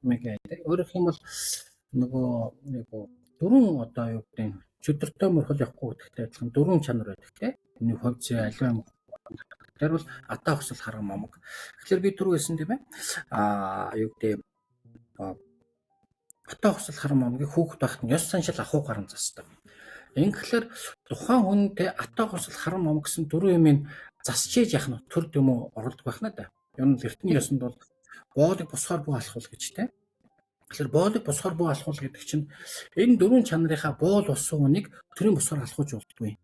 Өөрөөр хэлбэл нөгөө дөрвөн одоо юу гэдэг нь чөтгөртэй мөрхөл явахгүй гэдэгтэй адилхан дөрвөн чанар байдаг тийм. Миний хувьд аливаа юм. Тэр бол атаа хосол харан момог. Тэгэхээр би түрүү хэлсэн тийм ээ. Юу гэдэг атаа хосол харан момогийг хүүхэд байхад нь ёс заншил ахуй гарan засдаг. Ингэхлээр тухайн хүнтэй атаа хосол харан момог гэсэн дөрвөн юмыг засчээж яах нь төр юм уу оролдох байх надаа. Ер нь эртний ёсонд бол боолыг босгоор буу алхуул гэж тийм. Тэгэхээр боолыг босгоор буу алхуул гэдэг чинь энэ дөрвөн чанарынхаа боол болсон хүнийг төрийн босгоор алхууж болтгүй.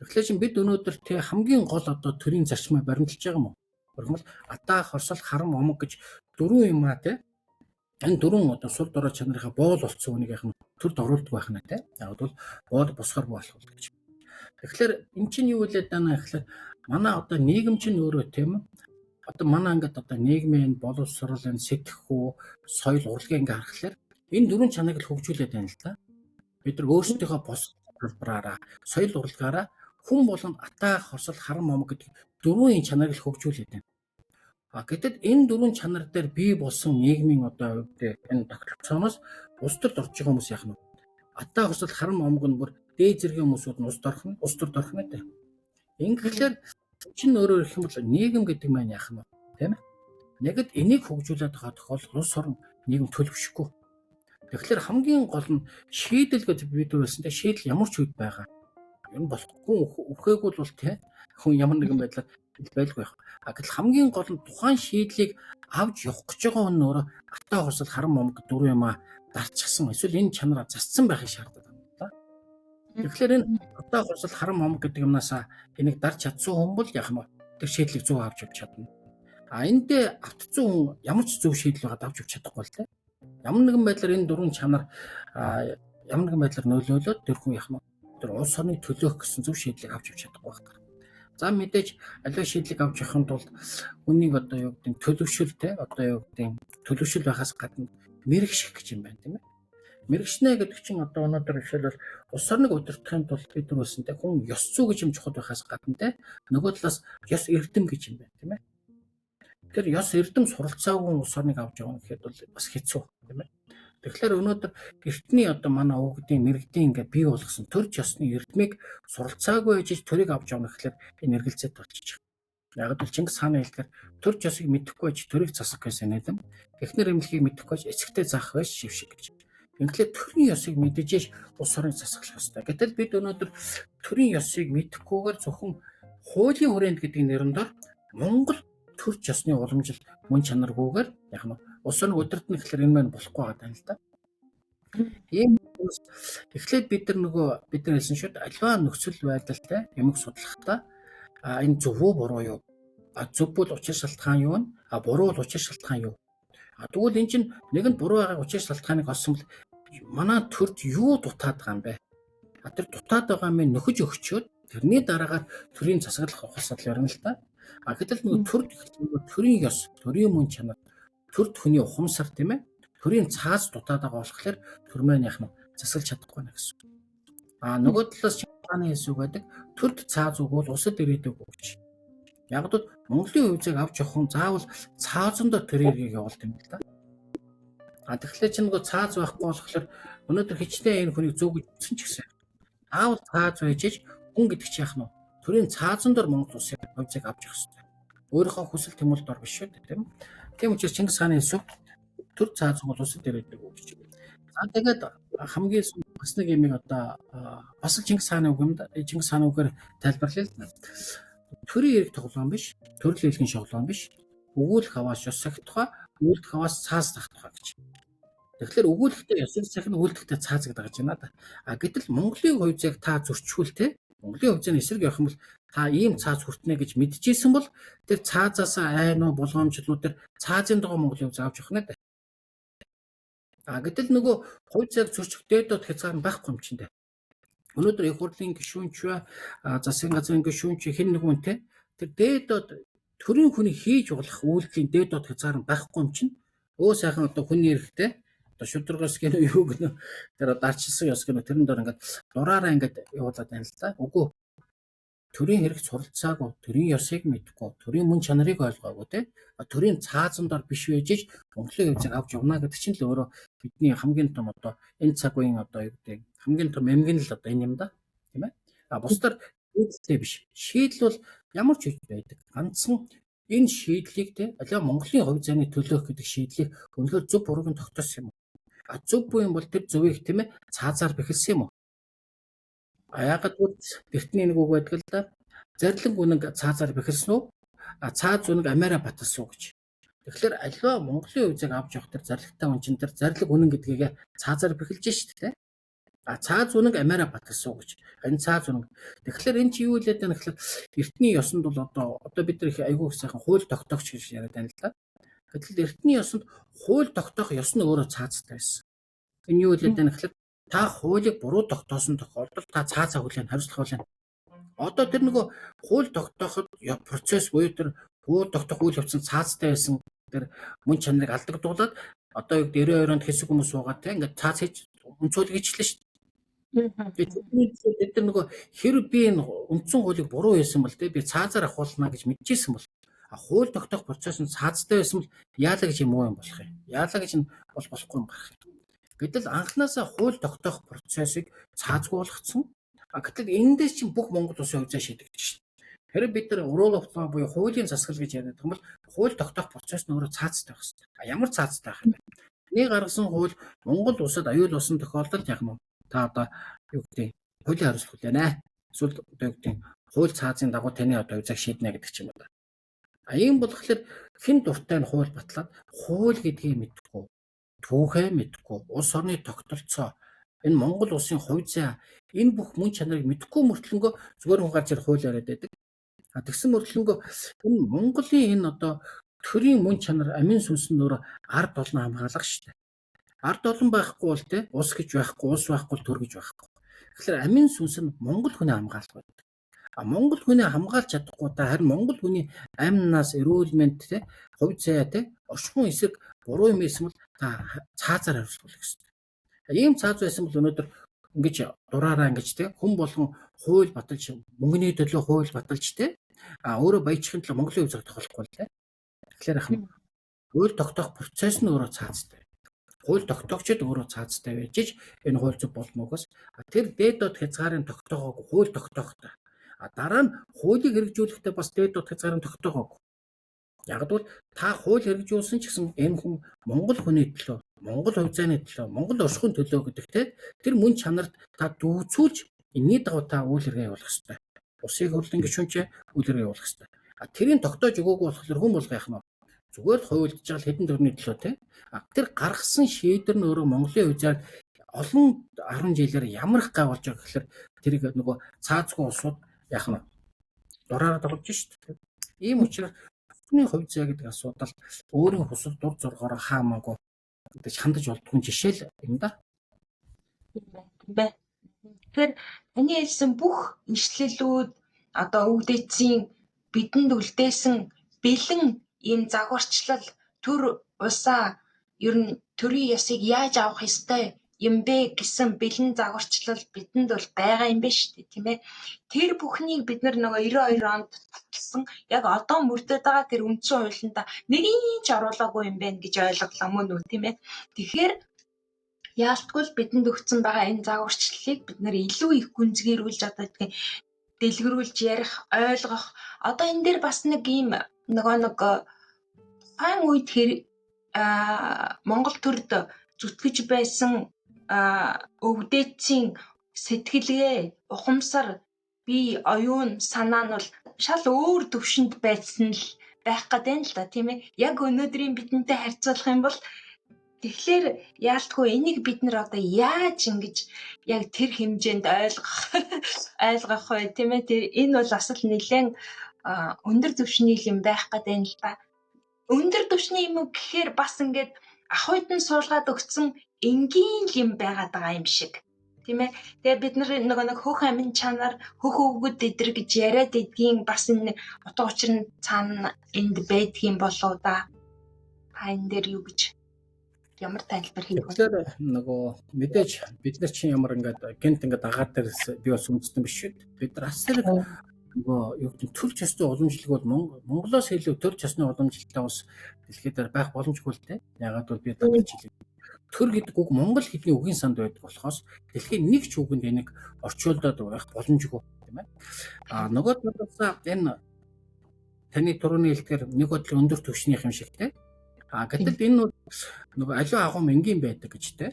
Тэгэхээр чинь бид өнөөдөр тий хамгийн гол одоо төрийн зарчмыг баримталж байгаа юм уу? Өөрөлдвөл атаа хорсол харан момог гэж дөрвөн юм аа тий. Энэ дөрвөн одоо сул дорой чанарынхаа боол болсон хүнийг яах нь төрд оруулдаг байх нэ тий. Яг бол боол босгоор буу алхуул гэж. Тэгэхээр эн чинь юу хэлээд байна гэхээр манай одоо нийгэм чинь өөрөө тийм одоо манай ингээд одоо нийгмийн боловсролын сэтгэхүй соёл урлагийг ингээд харахаар энэ дөрвөн чанарыг л хөгжүүлээд байна л да. Бид нар өөрсдийнхөө бос хэлбэраараа соёл урлагаараа хүн болон атаа хорсол харан момог гэдэг дөрвөн чанарыг л хөгжүүлээд байна. Гэтэл энэ дөрвөн чанар дээр бий болсон нийгмийн одоо энэ тогтолцооноос ус төрд орж байгаа хүмүүс яах нь атаа хорсол харан момог нь бүр дээд зэргийн хүмүүсүүд нь ус төрд орох нь дээ. Ингэхлээр чинь өөрөөр хэлэх юм бол нийгэм гэдэг маань яах нь тийм ээ. Нэгд энийг хөгжүүлээд байгаа тохиолдолд улс орн нийгэм төлөвшөхгүй. Тэгэхээр хамгийн гол нь шийдэл гэж бид хэлсэнтэй шийдэл ямар ч үед байгаа. Энэ болохгүй үхээгүй бол тийм хүн ямар нэгэн байдлаар байлгүй байх. Гэтэл хамгийн гол нь тухайн шийдлийг авч явах гэж байгаа хүн өөрөө атаа хосол харан момог дөрвөн юм дарчихсан. Эсвэл энэ чанараа засцсан байхыг шаарддаг юм да. Тэгэхээр энэ атаа хосол харан момог гэдэг юмнаас энийг дарж чадсан хүн бол яах нь тэр шийдлийг зөв авч явж чадна. Эндээ автцсан хүн ямар ч зөв шийдэл байгаад авч явж чадахгүй л тийм. Ямар нэгэн байдлаар энэ дөрвөн чанар ямар нэгэн байдлаар нөлөөлөөд тэр хүн яах нь тэр улс орныг төлөөх гэсэн зөв шийдлийг авч явж чадахгүй байна. За мэдээж аливаа шийдлийг авч явахын тулд хүнийг одоо юу гэдэг нь төлөвшөл те одоо юу гэдэг нь төлөвшөл байхаас гадна мэрэгших гэж юм байна тийм ээ. Мэрэгшнэ гэдэг чинь одоо өнөөдөр жишээлбэл улс орныг удирдахын тулд бид нар хэлсэнтэй хүн ёс зүй гэж юм чухал байхаас гадна те нөгөө талаас ёс эрдэм гэж юм байна тийм ээ. Тэгэхээр ёс эрдэм суралцаагүй улс орныг авч явах гэхэд бол бас хэцүү тийм ээ. Тэгэхээр өнөөдөр эртний одоо манай өвгдийн мэрэгдийн ингээд бий болгосон төр ёсны эрдмийг суралцаагүй ээж төрийг авч явна гэхэлэр энэ эргэлзээд болчих. Яг л Чингис хааны хэлдгээр төр ёсыг мэдэхгүй ээж төрийг засах гэсэн нэдэм. Эхнэр эмнэлгийг мэдэхгүй ээж эцэгтэй заах байж шившиг гэж. Ингээд төрийн ёсыг мэдэж улс орныг засаглах ёстой. Гэтэл бид өнөөдөр төрийн ёсыг мэдэхгүйгээр зөвхөн хуулийн хүрээнд гэдэг нэрээр Монгол төр ёсны уламжил мөн чанаргүйгээр яг нь улс орныг удирдах гэхэлэр энэ маань болохгүй байгаа юм л да. Ийм эхлээд бид нар хэлсэн шүү дээ аливаа нөхцөл байдалтай юмг судлахдаа энэ зөв үү буруу юу? Зөв бол учир шалтгаан юу вэ? Буруу бол учир шалтгаан юу? Тэгвэл эн чинь нэгэнд буруу байгаа учир шалтгааныг олсон бол манай төрд юу дутаад байгаа юм бэ? Тэр дутаад байгаа юм нөхөж өгчөөд тэрний дараагаар төрийн засаглах ухаалсал ярина л да. Гэтэл нөгөө төрийн ёс, төрийн мөн чанар, төрд хүний ухамсар тийм ээ. Төрийн цааз дутаад байгаа болохоор төр маань яах нь засалж чадахгүй байна гэсэн. Нөгөө талаас Чингисхааны хэлсэг байдаг төрд цааз өгвөл усад ирээдэг гэж. Яг л Монголын хувьцааг авч явах нь заавал цаазондоо төрийн эргийг явуулдаг юм л да. Тэгэхээр чи нөгөө цааз байхгүй болохоор өнөөдөр хичнээн энэ хүнийг зөв гэсэн ч гэсэн аавал цааз байж хүн гэдэг чи яах нь төрийн цаазондор Монгол улсын хувьцааг авч явах хэрэгтэй. Өөрийнхөө хүсэл тэмүүлэлд ор биш шүү дээ тийм. Тийм учраас Чингис хааны хэлсэг төр цааз бол улсад ирээдэг гэж. Тэгээд хамгийн бас нэг юм одоо бас л Чингис хааны үг юм да. Чингис хааны үгээр тайлбарлая л да. Төрийн эрэг тоглоом биш, төрөл хэлгийн шоглоом биш. Өгүүлэх аваас ёс сахитхаа, үйлдэх аваас цааз тахтхаа гэж. Тэгэхээр өгүүлэхдээ ёсыг сахин үйлдэхдээ цааз гэдэг гэж байна да. Гэтэл Монголын хувьцааг та зөрчүүл те. Монголын хувьцааны эсрэг явах юм бол та ийм цааз хүртнэ гэж мэдчихсэн бол тэр цаазаас айнуу болгоомжлууд тэр цаазын дагуу Монголын хувьцаа авч явах нэ. Гэтэл нөгөө хувьцааг зөрчих дээдод хязгаар нь байхгүй юм чинь дээ. Өнөөдөр их хурлын гишүүнч засгийн газрын гишүүнч хэн нэгэн те тэр дээдод төрийн хүний хийж болох үйлдэлийн дээдод хязгаар нь байхгүй юм чинь өө сайхан одоо хүний эрэхтэй одоо шударгаас гэнэ юу гэнэ тэр дарчилсан ёс гэнэ тэрэн дээр ингээд дураараа ингээд явуулаад байна л да. Үгүй төрийн хэрэгт суралцаагүй, төрийн ёсыг мэдгүй, төрийн мөн чанарыг ойлгоогүй те төрийн цаазан дор биш байж Монголын хязгаар авч явна гэдэг чинь л өөрөө бидний хамгийн том одоо энэ цаг үеийн одоо юу гэдэг хамгийн том эмгэн л одоо энэ юм да тийм ээ. Бусдаар шийдэлтэй биш. Шийдэл бол ямар ч үйл байдаг. Ганцхан энэ шийдлийг те аливаа Монголын хувь зайны төлөөх гэдэг шийдлийг өнөхөр зөв бурууг нь тогтоосон юм уу? Зөв буй юм бол тэр зөвийг тийм ээ цаазаар бэхэлсэн юм уу? Яагаад гэвэл эртний нэг үг байдаг л да. Зарлиг үнэг цаазаар бэхэлсэн үү? Цааз үнэг амиараа баталсан уу гэж. Тэгэхээр аливаа Монголын хувьцааг авч явах тэр зарлагтай хүн чинь тэр зарлиг үнэн гэдгийг цаазаар бэхэлж шүү дээ. Цааз үнэг амиараа баталсан уу гэж. Энэ цааз үнэг. Тэгэхээр энэ чи юу хэлээд байна гэхээр эртний ёсонд бол одоо бид нар их айгүй сайхан хууль тогтоогч гэж яриад байна л да. Гэтэл эртний ёсонд хууль тогтоох ёс нь өөрөө цаазтай байсан. Энэ юу хэлээд байна гэхээр та хуулийг буруу тогтоосон тохиолдолд та цаазаа хүлээн хариуцлага хүлээн. Одоо тэр нөгөө хууль тогтооход процесс буюу тэр хууль тогтоох үйл явц нь цаазтай байсан тэр мөн чанарыг алдагдуулаад одоо юу гэдэг 92 онд хэсэг хүмүүс суугаад те ингээд цааз хийж өнцөөлөг хийчихлээ шүү дээ. Тэгээд тэр нөгөө хэрэг би энэ үндсэн хуулийг буруу хийсэн бол те би цаазаар ахуулна гэж мэдчихсэн бол хууль тогтоох процесс нь цаазтай байсан бол яалаа гэж юм уу юм болох юм. Яалаа гэж нь болохгүй юм гарах юм. Гэтэл анханасаа хууль тогтоох процессыг цаазгүй болгоцсон. Гэтэл эндээс чинь бүх Монгол улсын хувьцаа шийдэгдэж шин. Хэрэг бид нар rule of law буюу хуулийн засаглал гэж яриад байгаа бол хууль тогтоох процесс нь өөрөө цаазтай байх хэрэгтэй. Ямар цаазтай байх юм бэ? Нэг гаргасан хууль Монгол улсад аюул болсон тохиолдолд яг нь та одоо юу гэдэг хуулийн хариуцлага хүлээнэ. Эсвэл одоо юу гэдэг хууль цаазын дагуу таны одоо хувьцааг шийднэ гэдэг ч юм уу. Ийм болохоор хэн дуртай нь хууль батлаад хууль гэдгийг мэдхгүй, түүхээ мэдхгүй, улс орны тогтолцоо энэ Монгол улсын хувьцаа энэ бүх мөн чанарыг мэдхгүй мөртлөнгөө зүгээр хүн гарч ир хууль яриад байдаг. Тэгсэн мөртлөнгөө энэ Монголын энэ одоо төрийн мөн чанар амин сүнс нь өөрөө ард олон хамгаалах шүү дээ. Ард олон байхгүй бол те ус гэж байхгүй, ус байхгүй төр гэж байхгүй. Тэгэхээр амин сүнс нь Монгол хүний хамгаалалт байдаг. Монгол хүний хамгаалж чадахгүй та харин Монгол хүний амнаас эрүүл мэнд те хувь заяа те оршихуй эсрэг буруу юм байсан бол та цаазаар хариуцлах хэрэгтэй. Ийм цааз байсан бол өнөөдөр ингэж дураараа ингэж те хүн болгон хууль баталж мөнгөний төлөө хууль баталж те өөрөө баяжихын тулд Монголын хувьцааг тохиолохгүй л те. Тэгэхээр ахын хууль тогтоох процесс нь өөрөө цаазтай. Хууль тогтоогчид өөрөө цаазтай байж энэ хууль зөв болно угаас тэр дээд хязгаарын тогтоогоог хууль тогтоохтой. Дараа нь хуулийг хэрэгжүүлэхдээ бас дээд хязгаарын тогтоогоог. Яг бол та хууль хэрэгжүүлсэн ч гэсэн энэ хүн Монгол хүний төлөө, Монгол хувь зайны төлөө, Монгол оршихуйн төлөө гэдэгтэй тэр мөн чанарт та дүүцүүлж энэний дагуу та үйл хэрэг явуулах хэрэгтэй. Усыг хөрлөн гişүнчээ үйл хэрэг явуулах хэрэгтэй. Тэрийг тогтоож өгөөгүй болохоор хүн болго яах нь зүгээр л хуйлдж байгаа хэдэн төрний төлөө те. Тэр гаргасан шийдвэр нь өөрөө Монголын хувьд олон 10 жилээр ямар их гайвуулж байгаа гэхээр тэрийг нөгөө цаазгүй улсууд яах нь дураараа тоглож шүү дээ. Ийм учраас хүний хувь зай гэдэг асуудал өөрийн хүсэл дур зоргоор хаамаагүй гэж хандаж болдгүй жишээ л юм да. Тэгэхээр таны хэлсэн бүх ишлэлүүд одоо өвдөцийн бидэнд үлдээсэн бэлэн ийм загварчлал төр усаа ер нь төрийн ясыг яаж авах ёстой юм бэ гэсэн бэлэн загварчлал бидэнд бол байгаа юм байна шүү дээ тийм ээ. Тэр бүхнийг бид нар нөгөө 92 онд татсан яг одоо мөрдөд байгаа тэр үндсэн хуулинд нэгэн ч оруулаагүй юм байна гэж ойлголоо мөн үү тийм ээ. Тэгэхээр яалтгүй л бидэнд өгсөн байгаа энэ загварчлалыг бид нар илүү их гүнзгийрүүлж одоо тийм дэлгэрүүлж ярих, ойлгох. Одоо энэ дээр бас нэг ийм нэг тухайн үед Монгол төрд зүтгэж байсан өвдөцийн сэтгэлгээ, ухамсар, бие, оюун санаа нь бол шал өөр төвшөнд байсан л байх гэдэг нь л да тийм ээ. Яг өнөөдрийн бидэнтэй харьцуулах юм бол тэгэхээр яалтгүй энийг бид нар одоо яаж ингэж яг тэр хэмжээнд ойлгох вэ тийм ээ. Тэр энэ бол бас л нэлээд өндөр түвшний юм байх гэдэг нь л да. Өндөр түвшний юм гэхээр бас ингээд ахуйд нь суулгаад өгсөн энгийн юм байгаад байгаа юм шиг тийм ээ. Тэгээ бид нар нэг хөх амин чанар хөх өвгөд эдэр гэж яриад идгийн бас энэ утга учир нь цаана энд байдгийн болоо да. Энэ дээр юу гэж ямар тайлбар хийх вэ? Тэгэхээр нөгөө мэдээж бид нар чинь ямар ингээд гэнт ингээд агаар дээрс би бас үндэстэн биш шүү дээ. Бид нар асар нөгөө юу гэдэг төр чөсний уламжлал бол Монголоос илүү төр чөсний уламжлалтай бас дэлхийд дээр байх боломжгүй л дээ. Ягаад бол би давталж хэлээ. Төр гэдэг үг монгол хэлний үгийн санд байдаг болохоос дэлхийн нэг ч үгэнд энийг орчуулдод байх боломжгүй тийм ээ. Нөгөө талаас энэ таны турууны хэлдгээр нэг бодлын өндөр түвшнийх юм шиг тийм. Гэтэл энэ бол нөгөө аливаа агуум энгийн байдаг гэж тийм.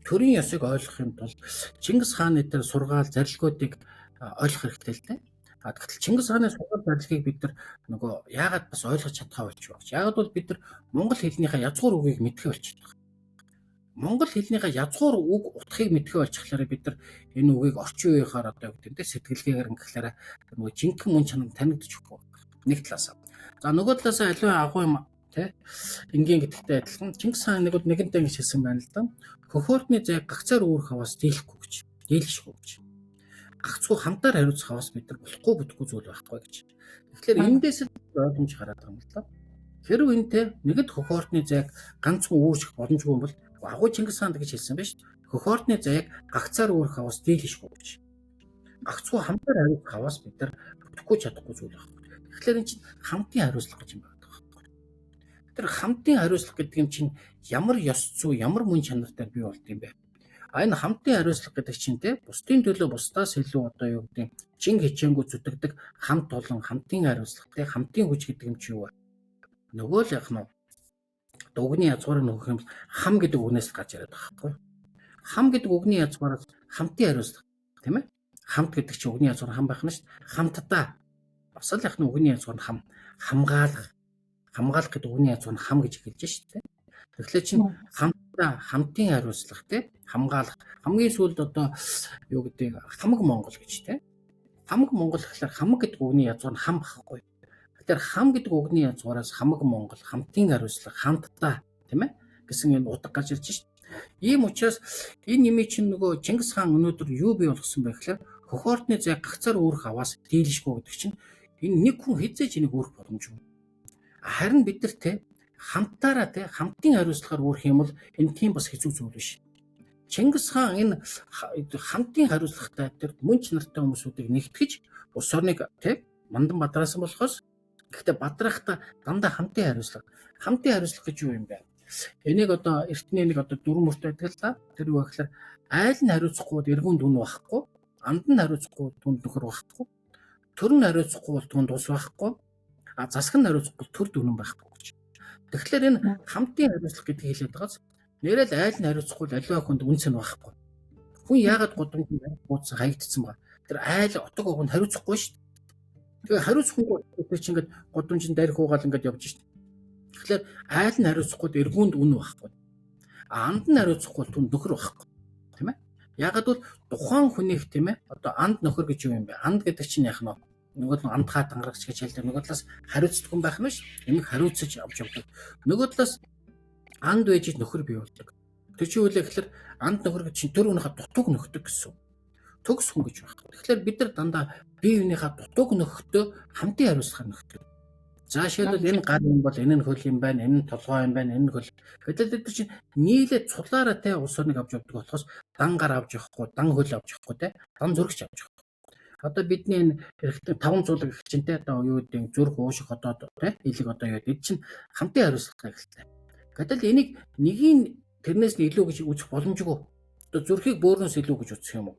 Төрийн ёсыг ойлгохын тулд Чингис хааны дээр сургаал зарилгуудыг ойлгох хэрэгтэй л дээ. Гэтэл Чингис хааны сургаал зарилгыг бид нар нөгөө яагаад бас ойлгож чадхаа болчих вэ? Яагаад бол бид нар монгол хэлнийхээ язгуур үгийг мэдхээ болчихдог. Монгол хэлнийхээ язгуур үг утгыг мэдхээ болчихлаараа бид нар энэ үгийг орчин үеийнхаар одоо гэдэг нь сэтгэлгээгээр ингэхлээр нөгөө жинхэнэ мөн чанар танигдчих واخ. Нэг талаас. За нөгөө талаас аливаа агуу юм тий. Энгийн гэдэгтэй адилхан Чингис хаан нэг бол нэгэнтээ ингэж хэлсэн байна л да. Хөхөөртний зайг гагцаар үүрэх хаваас дийлэхгүй гэж. Дийлэшгүй гэж. Гагцгүй хамтаар хариуцах хаваас бид нар болохгүй бүтэхгүй зүйл байхгүй гэж. Тэгэхээр эндээс л ойлгомж гараад байгаа юм л да. Хэрвээ энтэй нэгд хөхөөртний зайг ганцхан үүрчих боломжгүй юм бол агуу Чингис хаан гэж хэлсэн байж хөхөөртний зайг гагцаар үүрэх хаваас дийлэшгүй гэж. Гагцгүй хамтаар хариуцах хаваас бид нар бүтэхгүй чадахгүй зүйл байхгүй. Тэгэхээр энэ чинь хамтын хариуцлага гэж юм байна. Тэр хамтын хариуцлага гэдэг юм чинь ямар ёс зүй, ямар мөн чанартай бий болд юм бэ? Энэ хамтын хариуцлага гэдэг чинь те бусдын төлөө бусдаас илүү одоо юу гэдэг чин хичээнгүү зүтгэдэг хамт олон хамтын хариуцлага те хамтын хүч гэдэг юм чи юу вэ? Нөгөө л яг нь үгний язгуурыг нөгөх юм хам гэдэг үгнээс л гарч ирээд байгаа байхгүй юу? Хам гэдэг үгний язгуураас хамтын хариуцлага тийм ээ? Хамт гэдэг чинь үгний язгуур хам байх нь шүү дээ. Хамтдаа бас л яг нь үгний язгуур хам хамгаалах гэдэг үгний язгуур хам гэж хэлж шүү дээ. Тэгэхээр чинь хамтдаа хамтын хариуцлага тий хамгаалах хамгийн сүүлд одоо юу гэдэг хамаг Монгол гэж тий. Хамаг Монгол гэхэлэр хамаг гэдэг үгний язгуур хам байхгүй. Тэгэхээр хам гэдэг үгний язгуураас хамаг Монгол хамтын хариуцлага хамтдаа тийм ээ гэсэн энэ утга гарч ирж шүү дээ. Ийм учраас энэ нэмий чинь нөгөө Чингис хаан өнөөдөр юу бий болгосон бэ гэхээр хөхөөртний зайг гагцаар үүрэх аваас дийлэшгүй гэдэг чинь энэ нэг хүн хэзээ ч энийг үүрэх боломжгүй. Харин бид нар те хамтаараа те хамтын хариуцлагаар үүрэх юм бол энэ тийм бас хэцүү зүйл биш. Чингис хаан энэ хамтын хариуцлагатай тэр мөн чанартай хүмүүсүүдийг нэгтгэж улс орныг те мандан бадраасан болохоос гэхдээ бадраахта дандаа хамтын хариуцлага. Хамтын хариуцлага гэж юу юм бэ? Энийг одоо эртний нэг одоо дүрм мөрт байдаг л да. Тэр юу гэхээр айл нь хариуцахгүй эргүүнд үн байхгүй, анд нь хариуцахгүй түнд нөхөр байхгүй, төр нь хариуцахгүй бол түнд ус байхгүй. Засаг нь хариуцахгүй төр дүрэн байхгүй гэж. Тэгэхээр энэ хамтын хариуцлага гэдэг хэлээд байгаас нэрэл айл нь хариуцахгүй аливаа хүнд үнц нь байхгүй. Хүн яагаад годомжинд буудсан хаягдсан ба. Тэр айл утга уг нь хариуцахгүй шүү дээ. Тэгээ хариуцахгүй тэр чинь ингээд годомжинд дарих уугаал ингээд явж шүү дээ. Тэгэхээр айл нь хариуцахгүй эргүүнд үн байхгүй. Анд нь хариуцахгүй түн нөхөр байхгүй. Тийм ээ? Яагаад бол тухайн хүнийх тийм ээ одоо анд нөхөр гэж юу юм бэ? Анд гэдэг чинь яах нь нөгөө нь андхаа дангарагч гэж хэлдэг. Нөгөө талаас хариуцдаг хүн байх нь ш. Энийг хариуцаж авч явдаг. Нөгөө талаас анд байж нөхөр бий болдог. Тэр чинь үлээ гэхэлэр анд нөхөр гэж чинь төр өнөхө дутууг нөхдөг гэсэн. Төгс хүн гэж байна. Тэгэхээр бид нар дандаа бие биенийхээ дутууг нөхөхдөө хамтын хариуцлагаар нөхдөг. Заашаал энэ гар юм бол энэ нь хөл юм байна, энэ нь толгой юм байна, энэ нь хөл. Гэтэл бид чинь нийлээд цулаараа те улс орныг авч явдаг болохоос дан гар авч явахгүй, дан хөл авч явахгүй те, дан зөрөгч авч явахгүй. Одоо бидний энэ хэрэгтэй 5 зулаг гэх чинь те одоо юу гэдэг зүрх уушиг одоо те илэг одоо юу гэдэг чинь хамтын хариуцлагатай хэлтэй. Гэтэл энийг нэгийн тэрнээс нь илүү гэж үзэх боломжгүй. Одоо зүрхийг бөөрнөөс илүү гэж үзэх юм уу?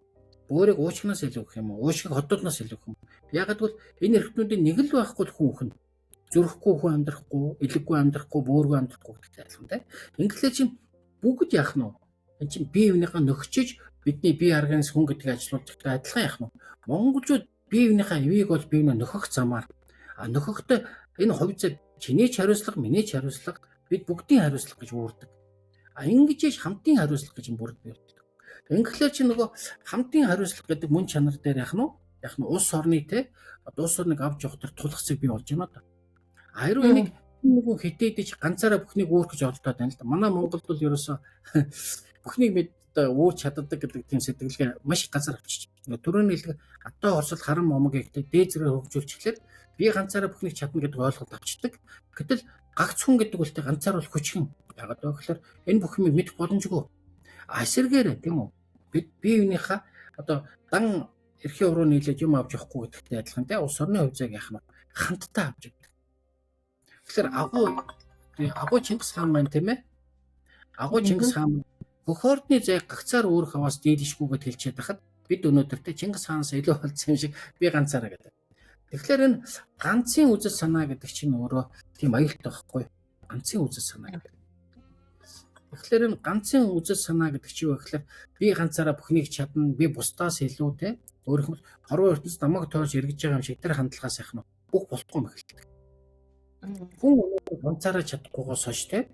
Бөөрийг уушигнаас илүү гэх юм уу? Уушиг хотоодноос илүү гэх юм уу? Ягаад гэвэл энэ эрхтнүүдийн нэг л байхгүй хүн өхөн. Зүрхгүй хүн амьдрахгүй, илэггүй амьдрахгүй, бөөргүй амьдрахгүй гэдэгтэй адилхан те. Ингээдлээ чинь бүгд яах нь вэ? Энд чинь бие биенийхээ нөхчиж бидний бие организм хүн гэдгийг ажилуулдагтай адилхан яах нь вэ? Монголчууд бие биенийхээ эвийг бол бие биенээ нөхөх замаар нөхөхдөө энэ хувьцаа чиний ч хариуцлага, миний ч хариуцлага, бид бүгдийн хариуцлага гэж үүрдэг. Ингэж хамтын хариуцлага гэж бүрд бий болдог. Ингээдлээ чинь нөгөө хамтын хариуцлага гэдэг мөн чанар дээр яах нь улс орны те одоо улс орныг авч явах төр тулгцыг бий болж байна да. Харин энийг нэг хитээдэж ганцаараа бүхнийг үүрэх гэж оролдоод байна л да. Манай Монголд бол ерөөсөө бүхнийг бид үүрч чаддаг гэдэг тийм сэтгэлгээ маш их газар авчиж. Түрүүний хэлдэг атаа орсол харан момог ихтэй дээд зэрэг хөгжүүлж эхлэхээр би ганцаараа бүхнийг чадна гэдэг ойлголт авчдаг. Гэтэл гагц хүн гэдэг үлтэй ганцаар бол хүчгэн. Ягаад вэ гэхээр энэ бүх юм мэдэх боломжгүй. Эсэргээр тийм үү? Бид бие биенийхээ одоо дан эрхийн уруу нийлээд юм авч явахгүй гэдэгтэй адилхан те улс орны хувь заяаг яах нь хамтдаа авч явдаг. Тэгэхээр агуу Чингис хаан маань тийм ээ. Агуу Чингис хаан бүх орны заяаг гагцаар өөрөх аваас дийлэшгүйгээд хэлчихэд байхад бид өнөөдөр те Чингис хаанаас илүү болсон юм шиг би ганцаараа гэдэг. Тэгэхээр энэ ганцын үзэл санаа гэдэг чинь өөрөө тийм аюултай байхгүй. Ганцын үзэл санаа гэдэг. Тэгэхээр энэ ганцын үзэл санаа гэдэг чинь юу гэхээр би ганцаараа бүхнийг чадна, би бусдаас илүү те өөрөөр хэлбэл хорвоо ертөнцид намайг тоож эргэж байгаа юм шиг тэр хандлагаас яах нь бүх болтгоо мэхэлдэг. Хүн ганцаараа чадахгүйгоос хойш те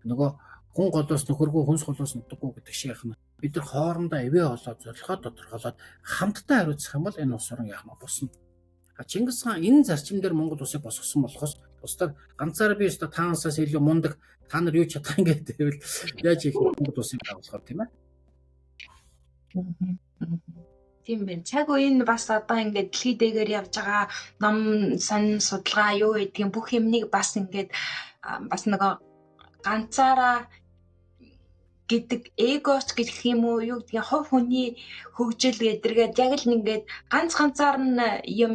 нөгөө хүн голоос нөхөргүй хүнс голоос нутаггүй гэдэг шиг яах нь бид нар хоорондоо авээ олоод зорилгоо тодорхойлоод хамтдаа хариуцах юм бол энэ улс орон яах нь босно. Чингис хаан энэ зарчим дээр Монгол улсыг босгосон болохоос бусдаар ганцаараа би өөртөө таанасаас илүү мундаг та нар юу чадах юм гэдэг байвал яаж их Монгол улсыг байгуулахаар тийм ээ. Тийм байна. Цаг үеийн бас одоо ингээд дэлхий дээгэр явж байгаа ном сонин судалгаа юу гэдгийг бүх юмнийг бас ингээд бас нөгөө ганцаараа гэдэг эгоч гэх юм уу юу гэдгийг хувь хүний хөгжил гэдэргээд яг л ингээд ганцаар нь юм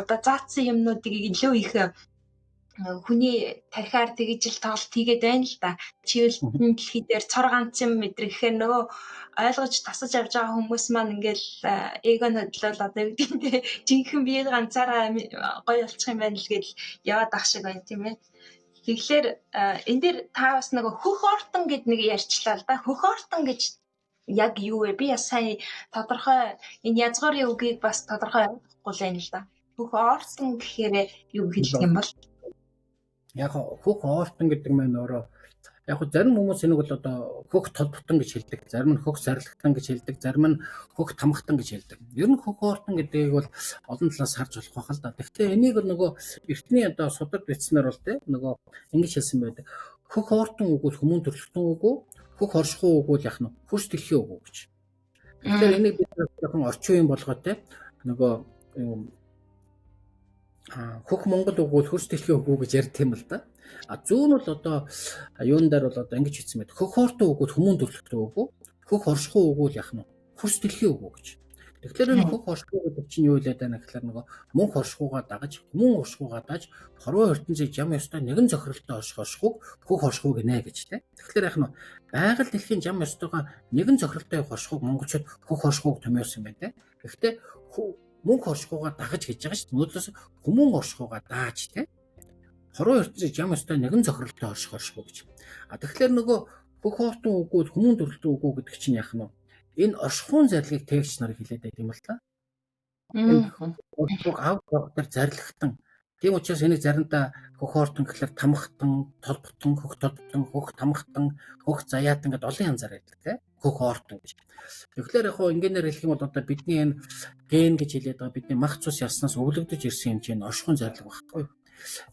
одоо заацсан юмнуудыг илүү их хүний тархиар тэгж л тоглолт хийгээд байна л да. Чивэл дэлхий дээр цор ганц юм мэдрэхээр нөгөө ойлгож тасаж авч байгаа хүмүүс маань ингээл эго хөдлөл одоо юу гэдэг жинхэнэ бие ганцаараа гоё болчих юм байна л гэж яваад ах шиг байна тийм ээ. Тэгэхээр энэ дээр та бас нөгөө хөх ортон гэд нэг ярьчлаа л да. Хөх ортон гэж яг юу вэ? Би сая тодорхой энэ язгуурын үгийг бас тодорхой ойлгохгүй л байна л да. Хөх ортон гэхээр юу хэлдэг юм бол яг хөх ортон гэдэг маань өөрөө яг зарим хүмүүс энийг бол одоо хөх толботон гэж хэлдэг, зарим нь хөх зарлагтан гэж хэлдэг, зарим нь хөх тамхтан гэж хэлдэг. Ер нь хөх ортон гэдгийг бол олон талаас харж болох байх л да. Гэхдээ энийг нөгөө эртний одоо судаг бичснээр бол те нөгөө ингэж хэлсэн байдаг. Хөх ортон үгүүл хүмүүн төрлөختөн үгүү, хөх оршихуй үгүүл яг нь хөрс дэлхийн үгүү гэж. Тэгэхээр энийг бид жоохон орчин үеийн болгоод те нөгөө хөх Монгол үгүүл хөрс дэлхийн үгүү гэж ярьд юм л да. Зүүн бол одоо юун дээр бол одоо ингэж хэлсэн байдаг. Хөх хоортон үгүүд хүмүүн төрлөختөө үгүү, хөх оршихуй үгүүл яах нь хөрс дэлхийн үгүү гэж. Тэгэхээр энэ хөх оршихуй гэдэг чинь юу илээд байна гэхээр нөгөө мөнх оршихуйгаа дагаж, хүмүүн оршихуйгаа дааж, хорвоо ертөнцийг жам ёстой нэгэн зохиролтой оршихуйг хөх оршихуй гинэ гэж тэ. Тэгэхээр яах нь байгаль дэлхийн жам ёстойгоо нэгэн зохиролтой оршихуйг монголчууд хөх оршихуйг томьёосон байна тэ. Гэхдээ мөнх оршихуйгаа дагаж гэж байгаа шүү дээ. Өнөөдрөөс хүмүүн оршихуйгаа дааж тэ. Хорвоо ертөнцийг жам ёстой нэгэн зохиролтой оршихуй гэж. Тэгэхээр нөгөө хөх хоортон үгүүд хүмүүн төрлөختөн үгүү гэдэг чинь яах нь энэ оршихуйн зарлагыг тээгч нарыг хэлээд байт юм л та. Оршихуйг авч явахаар зарлагтан. Тийм учраас энийг заримдаа хөх хоортон гэхэлэр тамхтан, толботон, хөх толботон, хөх тамхтан, хөх заяатан гэдэг олон янзаар байдаг тийм хөх хоортон гэж. Тэгэхээр яг хоо ингээнээр хэлэх юм бол одоо бидний энэ ген гэж хэлээд байгаа бидний мах цус яснаас өвлөгдөж ирсэн юм чинь оршихуйн зарлаг багхгүй.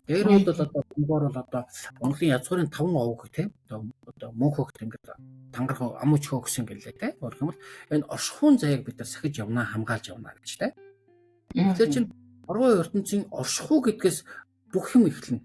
Дээр бол одоо Монголоор бол одоо Монголын язгуурын 5 овог тийм одоо мөнх хөхт ингээд тангарах ам өчгөө өгсөн гэлээ тийм. Өөрөөр хэлбэл энэ оршихуйн заяаг бид нар сахиж явнаа хамгаалж явнаа гэж тийм. Тэгэхээр чинь хорвоо ертөнцийн оршихуй гэдгээс бүх юм эхэлнэ.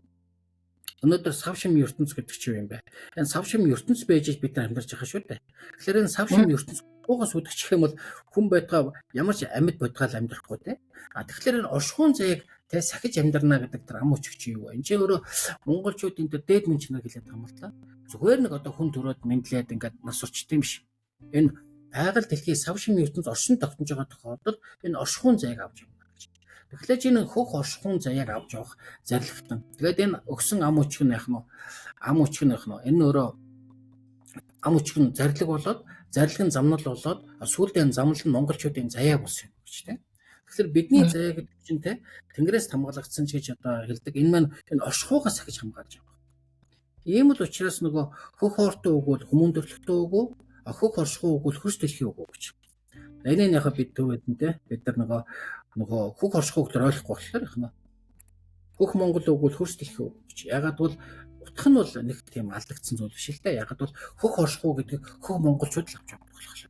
Өнөөдөр савшим ертөнц гэдэг чинь юу юм бэ? Энэ савшим ертөнц байж бид нар амьдарч байгаа шүү дээ. Тэгэхээр энэ савшим ертөнц гугаас үдчих юм бол хүн байтгаа ямар ч амьд бодгаал амьдрахгүй тийм. Тэгэхээр энэ оршихуйн заяаг тэ сахиж амьдрнаа гэдэг тэр ам өчг чи юу вэ? Энд чинь өөрөө монголчуудын тэр дээд мэн чанар хэлээд байгаа юм л та. Зүгээр нэг одоо хүн төрөөд мэдлээд ингээд нас урчт юм биш. Энэ байгаль дэлхийн савшин ертөнц оршин тогтнож байгаа тохиолдолд энэ оршихуйн заяаг авч явна гэж. Тэгэхээр чинь энэ хөх оршихуйн заяаг авч явах зарлагтан. Тэгээд энэ өгсөн ам өчг нь яах нь ам өчг нь яах нь энэ өөрөө ам өчг нь зарлаг болоод зарлаг нь замнал болоод сүүлдээ энэ замнал нь монголчуудын заяа болсон юм гэж тийм. Тэгэхээр бидний заяа гэдэг чинь те Тэнгэрээс хамгаалагдсан ч гэж одоо хэлдэг. Энэ маань энэ оршихуйгаас сахиж хамгаалж байгаа. Ийм л учраас нөгөө хөх хоортон үгүүл хүмүүн төрлөختөө үгүү, хөх оршихуй үгүүл хөрс дэлхийн үгүү гэж. Энэ яг бид түрүүдэн те бид нар нөгөө хөх оршихуйг төр ойлгохгүй болохоор их нэ. Хөх Монгол үгүүл хөрс дэлхийн үг гэж. Ягаад бол утга нь бол нэг тийм алдагдсан зүйл биш л дээ. Ягаад бол хөх оршихуй гэдэг хөх монголчууд л авч явдаг болохоор.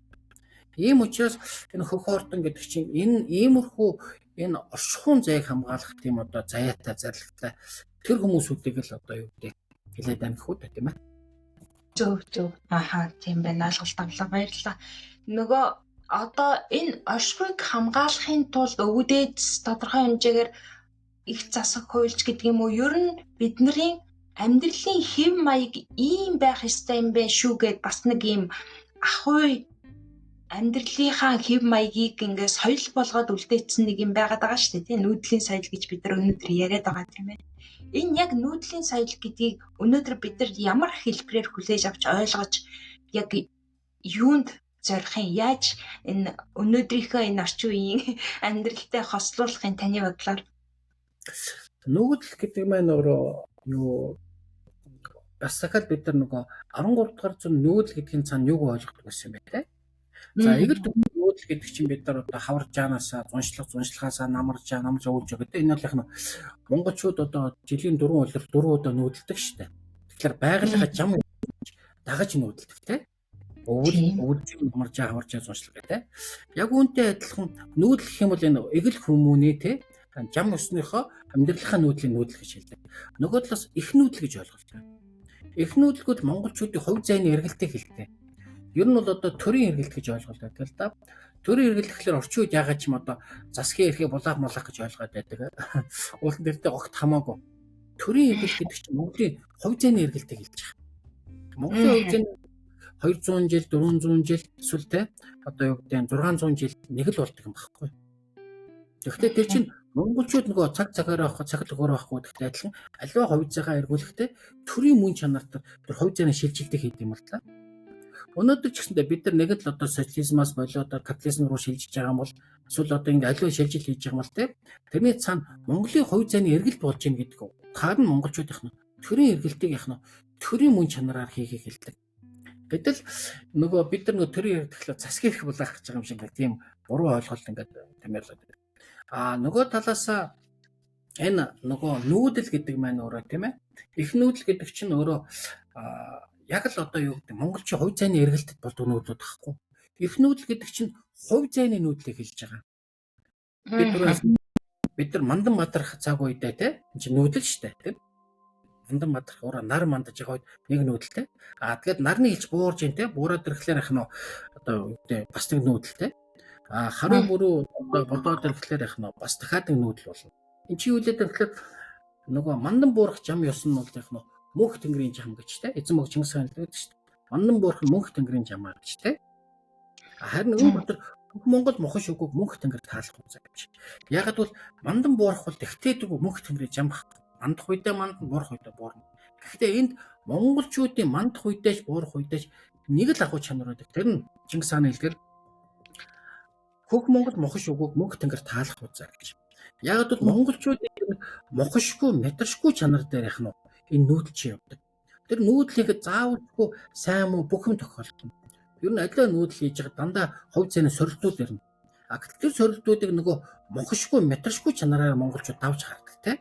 Ийм учраас энэ хөх хоортон гэдэг чинь энэ иймэрхүү энэ оршихуйн заяаг хамгаалах тийм одоо заяатай зарлагтай тэр хүмүүсүүдийг л одоо юу гэдэг хэлээд байна гэхүү тийм ээ. Зөв. Ааха тийм байна. Ойлголт авлаа. Баярлалаа. Нөгөө одоо энэ оршихуйг хамгаалахын тулд өвгдөөс тодорхой хэмжээгээр их засаг хуульч гэдэг юм уу? Ер нь бидний амьдралын хэв маяг ийм байх ёстой юм бэ шүү гэд бас нэг ийм ахуй амьдралынхаа хэв маягийг ингээд соёл болгоод үлдээсэн нэг юм байгаад байгаа шүү дээ. Тийм нүүдлийн соёл гэж бид нар өнөөдөр яриад байгаа тийм ээ. Энэ яг нүүдлийн соёл гэдгийг өнөөдөр бид нар ямар хэлбэрээр хүлээж авч ойлгож яг юунд зорих юм? Яаж энэ өнөөдрийнхөө энэ орчин үеийн амьдралтай хослуулахын таны бодлоор? Нүүдэл гэдэг маань өөрөө юу бас дахиад бид нар нөгөө 13 дугаар зуун нүүдэл гэдгийн цаана юуг ойлгодог байсан юм бэ те? За эгэр нүүдэл гэдэг чинь бид нар одоо хавар жаанаасаа зуншлагаасаа намарж уулж гэдэг. Энэ бол яг нь монголчууд одоо жилийн 4 улир 4 удаа нүүдэлдэг шүү дээ. Тэгэхээр байгалийнхаа жам дагаж нүүдэлдэг те. Өвөл намарж хаварж зуншлага те. Яг үүнтэй адилхан нүүдэл гэх юм бол энэ эгэл хүмүүний те жам өснийхөө амьдралынхаа нүүдлийн нүүдэл гэж хэлдэг. Нөгөө талаас их нүүдэл гэж ойлголдог. Их нүүдлгүүд монголчуудын хувь зайны эргэлтийг хэлдэг. Ер нь бол одоо төрийн эргэлт гэж ойлголдог л да. Төрийн эргэлт гэхэлэр орчин үед ягаад ч юм одоо засгийн эрхээ булаах гэж ойлгоод байдаг. Уулын дээртэй огт хамаагүй. Төрийн эргэлт гэдэг чинь Монголын хувь зайны эргэлтийг хэлж байгаа. Монголын хувь зайны 200 жил, 400 жил эсвэл те одоо юу гэдэг 600 жил нэг л болдог юм багхгүй. Тэгэхдээ тэр чинь монголчууд нөгөө цагаараа авах, цаг л өгөөр авахгүй гэдэгтэй адилхан аливаа хувь зайгаа эргүүлэхдээ төрийн мөн чанарт тэр хувь зайны шилжилтийг хийдэг юм л та. Өнөөдөр ч гэсэндээ бид нар нэг л одоо социализмаас болоод капитализм руу шилжиж байгаа юм бол эсвэл одоо ингэ аливаа шилжилт хийж байгаа юм бол те тэрний цаана Монголын хувь зайны эргэлт болж ийн гэдэг нь таар нь монголчуудынх нь төрийн эргэлтийг яах нь төрийн мөн чанараар хийхийг хэлдэг. Гэтэл нөгөө бид нар нөгөө төрийн эргэлт засгийн эрх булаах гэж байгаа юм шиг тийм буруу ойлголт ингээд тэмэрлээд байна. Нөгөө талаасаа энэ нөгөө нүүдэл гэдэг маань өөрөө тийм ээ. Их нүүдэл гэдэг чинь өөрөө яг л одоо юу гэдэг монголчууд хувь зайны эргэлтэд болдог нүүдлүүд байхгүй. Их нүүдэл гэдэг чинь хувь зайны нүүдлийг хэлж байгаа. Бид нар Мандан Мадрах цаг үедээ тийм энэ чинь нүүдэл шүү дээ тийм. Мандан Мадрах өөрөө нар мандаж байгаа үед нэг нүүдэлтэй. Тэгээд нарны хэлж буурж ин тийм буураад ирэхлээр ах нь одоо юу гэдэг бас нэг нүүдэлтэй. Харуу бүрүү одоо бодоод ирэхлээр ах нь бас дахиад нэг нүүдэл болно. Энд чи юу хэлээд ирэхлээр нөгөө мандан буурах зам ёс нь бол яг нь мөнх тэнгэрийн зам гэж те эзэн мөг Чингис хаан хэлдэг шүү дээ. Мандан буурах мөнх тэнгэрийн зам аа гэж те. Харин өнөөдөр Монгол мохш үгүйг мөнх тэнгэр таалах үзэг гэж. Ягаад бол мандан буурах бол тэгтээдгүй мөнх тэнгэрийн зам бах. Мандах үедээ мандан буурах үедээ буурна. Гэхдээ энд монголчуудын мандах үедээ буурах үедээ нэг л агуу чанар байдаг. Тэр нь Чингис хаан хэлдэг хөх Монгол мохш үгүйг мөнх тэнгэр таалах үзэг гэж. Ягаад бол монголчуудын мохшгүй метршгүй чанар дээр яах нь энэ нүүдэл чи явдаг. Тэр нүүдлийг заавалгүй сайн муу бүх юм тохиолдно. Ер нь аливаа нүүдэл хийж байгаа дандаа хувь зайны сорилтууд ирнэ. Гэтэл тэр сорилтуудыг нөгөө мохшгүй метршгүй чанараар монголчууд давж хардаг те.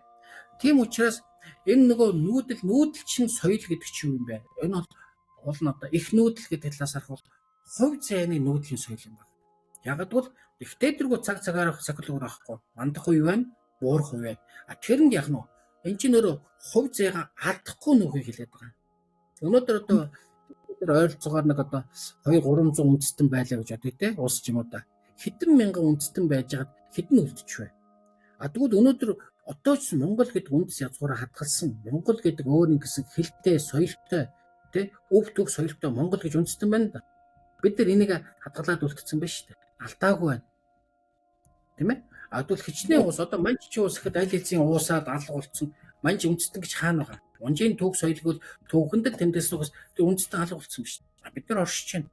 Тийм учраас энэ нөгөө нүүдэл чинь соёл гэдэг чинь юу юм бэ? Энэ бол одоо их нүүдэл гэдэг талаас харах бол хувь зайны нүүдлийн соёл юм байна. Ягд бол ихтэй дэргүү цаг цагаар сахилгуур авахгүй. Мандах үе байна, буурах үе байна. Тэрэнд яг нь энэ чинь өөрөө хувь зайгаа алдахгүй нүхийг хэлээд байгаа. Өнөөдөр одоо бид ойролцоогоор нэг одоо 200-300 үндэстэн байлаа гэж бодъё те улс ч юм уу да. Хэдэн мянган үндэстэн байжгаад хэдэн үлдчихвэ. Тэгвэл өнөөдөр одоо ч Монгол гэдэг үндэс язгуураа хадгалсан. Монгол гэдэг өөр нэг хэсэг хэлтэй, соёлтой те өв төг соёлтой Монгол гэж үндэстэн байна да. Бид нар энийг хадгалаад үлдсэн байна шүү дээ. Алдаагүй байна. Тийм ээ? Тэгвэл хичнээн уус одоо манччин уус гэхэд аль хэзээ уусаад алга болцсон. Манч үндэстэн гэж хаана байгаа? Унжийн төг соёлгүй төвхөндөг тэмдээсэн учраас тэр үндэстэн алга болцсон биш. Бид нар оршиж байна.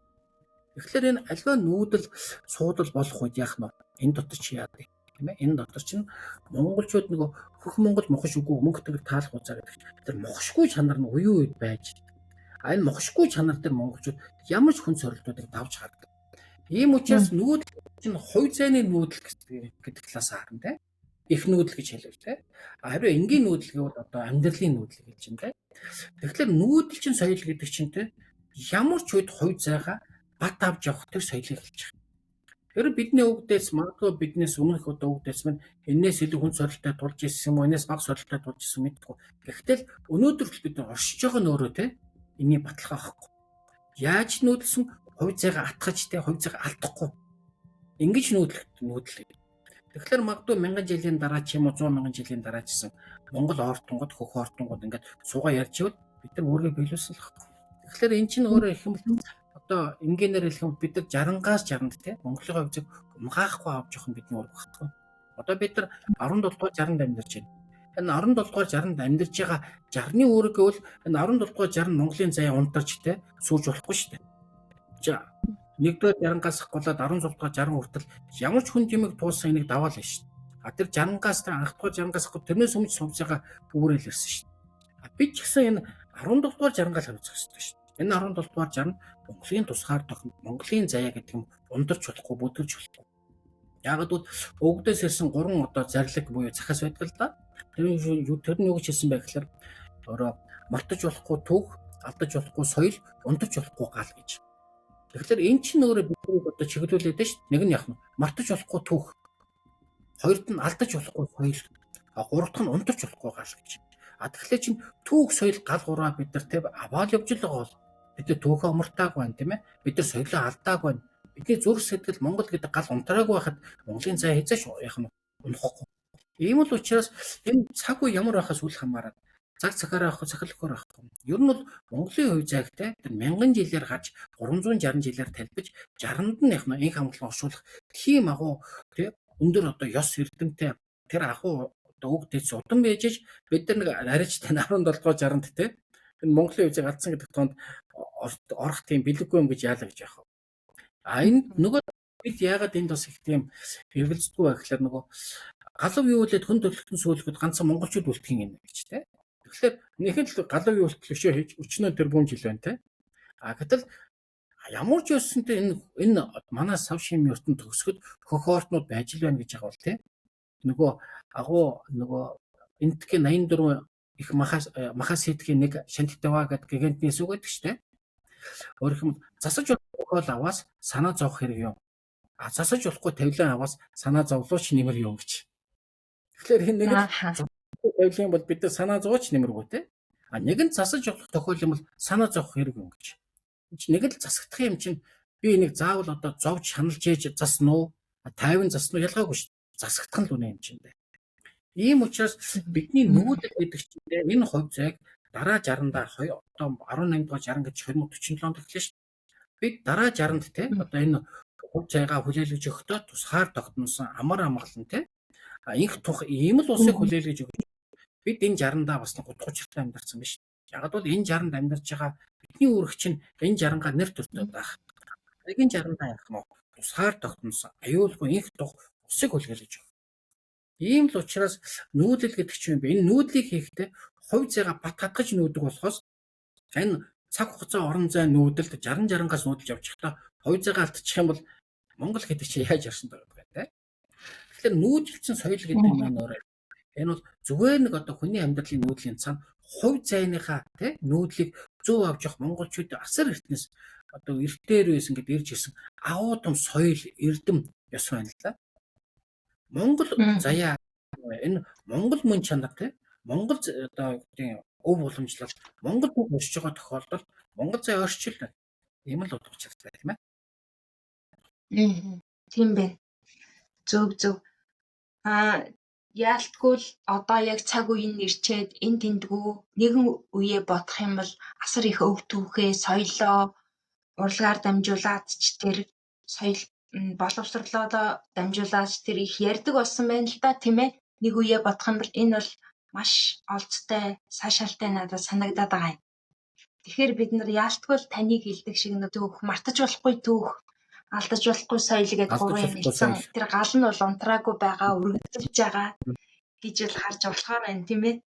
Тэгэхээр энэ альва нүүдэл суудал болох үед яах нь энэ дотор чи яадаг тийм ээ? Энэ дотор чинь монголчууд нөгөө хөх Монгол мохш үгүй мөнх тэнгэр таалах үзаа гэдэг. Тэр мохшгүй чанар нь уян үед байж. Энэ мохшгүй чанар дээр монголчууд ямар ч хүн сорилтуудыг давж хардаг. Ийм учраас нүүдэл чинь хувь зайны нүүдэл гэдэг талаас харна те. Их нүүдэл гэж хэлвэл те. Харин энгийн нүүдэл гэвэл одоо амьдралын нүүдэл гэж чинь те. Тэгэхээр нүүдэл чинь соёл гэдэг чинь те ямар ч үед хувь зайгаа бат авч явах тэр соёлыг хэлж байгаа. Тэр бидний өвгдөөс магадгүй биднээс өмнөх одоо өвгдөөс мань энээс илүү хүн сорилттой тулж ирсэн юм уу? Энээс бага сорилттой тулж ирсэн мэдгүй. Гэхдээ өнөөдөр бид оршиж байгаа нөөрөө те энийг баталгаа авахгүй. Яаж нүүдэлсэн хувь зайгаа атгаж те хувь зайгаа алдахгүй. Ингэж нүүдлээ. Тэгэхээр магадгүй 1000 жилийн дараа ч юм уу 100 мянган жилийн дараа ч гэсэн Монгол ортонгод хөх ортонгод ингээд суугаа ярьж ивэл бид нар өөрийгөө биелүүлсэн л байна. Тэгэхээр эн чинь өөрөө их юм одоо энгийнээр хэлэх юм бид нар 60-аас 60-д те Монголын хувьд умгаахгүй авч явах нь бидний үүрэг багтгүй. Одоо бид нар 17 дугаар 60-д амьдарч байна. Энэ 17 дугаар 60-д амьдарч байгаа 60-ны үүрэг гэвэл энэ 17 дугаар 60 Монголын заяа унтарч те сууж болохгүй шүү дээ. За нэгдүгээр 60-аас ахгуулаад 16 дугаар 60 хүртэл ямар ч хүн жимэг туулсан энийг даваал нь шүү дээ. А тэр 60-аас анх дугаар 60-аас ахгүйд тэрнээс өмнө сувцаага бүрэл ирсэн шүү дээ. Би ч гэсэн энэ 17 дугаар 60-аас хариуцах хэрэгтэй шүү дээ. Энэ 17 дугаар 60 Монголын тусгаар тохиолдол Монголын заяа гэдэг юм ундарч болохгүй бүдэрч болохгүй. Яг л өвгдөөс ирсэн 3 одоо зарлиг буюу захаас байдаг л да. Тэр нь юу гэж хэлсэн бэ гэхээр өөрөө мартаж болохгүй түүх, алдаж болохгүй соёл, унтаж болохгүй гал гэж. Тэгэхээр эн чинь өөрөө бидний одоо чиглүүлээд байна шүү дээ. Нэг нь яг нь мартаж болохгүй түүх. Хоёрд нь алдаж болохгүй соёл. Гуравт нь унтарч болохгүй гал гэж. Тэгэхээр чинь түүх, соёл, гал гураа бид нар те аваад явж л байгаа бол бид нар түүхээ умартааг байна тийм ээ. Бид нар соёлоо алдааг байна. Бидний зүрх сэтгэл Монгол гэдэг гал унтраагүй байхад Монголын зай хязгааш яах нь унахгүй. Ийм л учраас энэ цаг үе ямар байхаас үл хамааран цаг цагаараа авах цахилхоор авах. Ер нь бол Монголын хувь зайгтай тэр 1000 жилээр гаж 360 жилээр талбиж 60-нд нь яг нэг хамгаалан оршуулах тийм агуу тий өндөр одоо ёс эрдэмтэй тэр ахуй одоо үг дэц удан байж бид нар нэг арайчтай 17 дугаар 60-нд тий энэ Монголын хувь зайг алдсан гэдэг тоонд орох тийм бэлэггүй юм гэж яалаа гэж яах вэ? А энэ нөгөө бид яагаад энд бас их тийм хэрэгэлцдэггүй байх гэхээр нөгөө галав юулээд хүн төрөлхтөн сүүлэхэд ганцхан монголчууд үлдэхин юм гэж тий. Тэгэхээр нэхэн л галав юулт өшөө хийж өчнөө тэрбум жил байна тий. А гэтэл ямар ч өссөнтэй энэ манай сав шимийн ертөнд төгсгöd хөхөортнууд байж л байна гэж байгаа бол тий. Нөгөө агуу нөгөө энтгийн 84 их махас хийдгийн нэг шантитаваа гэдэг гигантний сүг байдаг шүү дээ. Өөрөөр хэлбэл засаж болохгүй аваас санаа зовх хэрэг юм. А засаж болохгүй тавилан аваас санаа зовлооч нэмэр юм гэж. Тэгэхээр энэ нэг тавилан бол бид нар санаа зовооч нэмэргүй те. А нэг нь засаж болох тохиол юм бол санаа зовх хэрэг юм гэж. Нэг л засагдах юм чинь би энийг заавал одоо зовж шаналж ээж засна уу? 50 засна уу ялгаагүй шүү. Засагдах нь л үнэ юм чинь дээ. Ийм учраас бидний нүүдэл гэдэг чинь энэ хувь зайг дараа 60-ндаа одоо 18 дугаар 60 гэж 2047 онд эхэлсэн шүү. Бид дараа 60-нд те одоо энэ хувь зайгаа хүлээлгэж өгөхдөө тусгаар тогтносон амар амгалан те инх тух ийм л улсыг хүлээлгэж өгч бид энэ 60-ндаа бас 30 30-тай амьдарсан биш. Яг бол энэ 60-нд амьдарч байгаа бидний үүрэг чинь энэ 60-гаа нэр төртөө байх. Энэ 60-ндаа яах нь тусгаар тогтносон аюулгүй инх тух улсыг хүлээлгэж өгөх. Ийм л учраас нүүдэл гэдэг чинь энэ нүүдлийг хийхдээ хувь зайгаа бат хатгаж нүүдэг болохоос энэ цаг хугацаа орон зай нүүдэлд 60-60-аас нүүдэлж явж байхдаа хувь зайгаа алдчих юм бол Монгол гэдэг чинь яаж ярсан байгаа юм те. Тэгэхээр нүүдэлцэн соёл гэдэг нь өөрөө энэ бол зүгээр нэг одоо хүний амьдралын нүүдлийн цаана хувь зайныхаа те нүүдлийг зөв авч явах монголчууд асар эртнээс одоо эртээр байсан гэдээ ирж ирсэн агуу том соёл эрдэм ёс байна л да. Монгол заяа энэ Монгол мөн чанар те Монгол одоо гэдэг өв уламжлалт Монгол бүх өсөж байгаа тохиолдолд Монгол заяа орчилно. Ийм л утгатай тийм ээ. Тийм байна. Зөв. Яалтгүй л одоо яг цаг үеийн нэрчээд энэ тэндгүү нэгэн үеэ бодох юм бол асар их өв түүхээ соёлоо урлагаар дамжуулаад ч тэр соёл боловсрлоо дамжуулаад тэр их ярьдаг болсон байна л да тийм ээ. Нэг үеэ бодох юм бол энэ бол маш олцтой сашаалтай надад санагдаад байгаа юм. Тэгэхээр бид нар яалтгүй л таныг хэлдэг шиг нэг түүх мартаж болохгүй түүх алдаж болохгүй соёл гэдэг гурван юм хэлсэн. Тэр гал нь бол унтраагүй байгаа, өргөдөж байгаа гэж л харж болохоор байна тийм ээ.